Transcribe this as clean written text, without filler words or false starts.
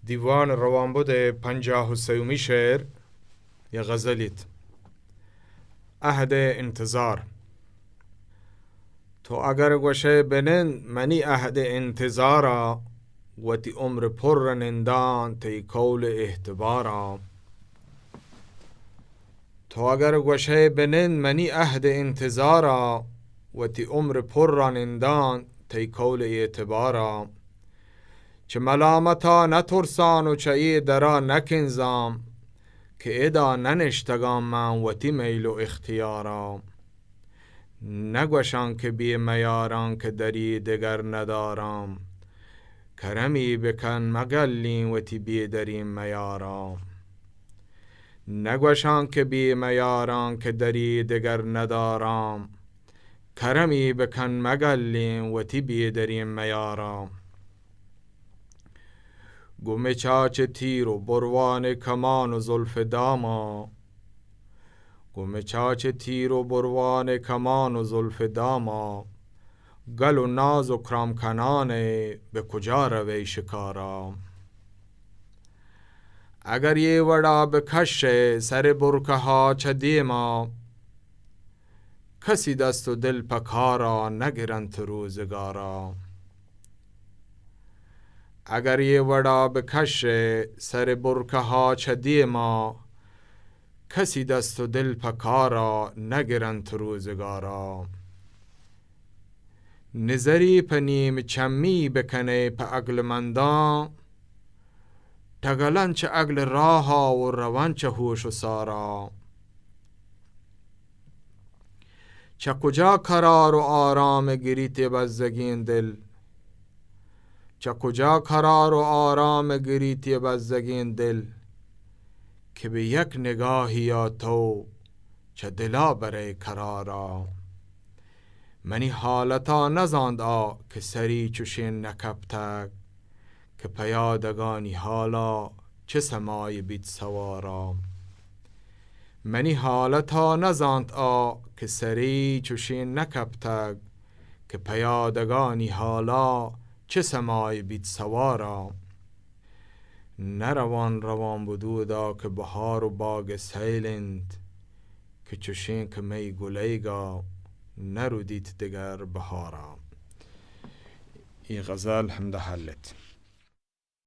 دیوان روانبود 53 شعر یا غزلیت. عهد انتظار. تو اگر گوشه بنن منی عهد انتظارا و تی عمر پر نندان تی کول احتبارا. تو اگر گوشه بنن منی عهد انتظارا و تی عمر پر نندان تی کول اعتبارا. چه ملامتا نترسان و چه درا نکنزام که ادا ننشتگام من و تی میل و اختیارا. نگوشان که بی میاران که دری دگر ندارم کرمی بکن مگلین و تی بی دریم میارا. نگوشان که بی میاران که دری دگر ندارم کرمی بکن مگلین و تی بی دریم میارا. گم چاچ تیر و بروان کمان و زلف داما. گم چاچ تیر و بروان کمان و زلف داما. گل و ناز و کرام کنانه به کجا روی شکارا. اگر یه وڑا بکش سر برکه ها چه دیما کسی دست و دل پکارا نگرنت روزگارا. اگر یه وڑا بکش سر برکه ها چه دیما کسی دست و دل پکارا نگرنت روزگارا. نظری پنیم چمی بکنه پا عقل مندان تگلن چه عقل راها و روان چه هوش و سارا. چه کجا قرار و آرام گریت بزدگین دل. چه کجا قرار و آرام گریتی بزدگین دل که به یک نگاهی یا تو چه دلا بره قرارا. منی حالتا نزاند که سری چوشین نکبتک که پیادگانی حالا چه سمای بید سوارا. منی حالتا نزاند که سری چوشین نکبتک که پیادگانی حالا چه سمای بید سوارا. نروان روان بدودا که بهار و باغ سیلند که چوشین که می گلیگا نرودید دگر بهارا. این غزل همده حلت.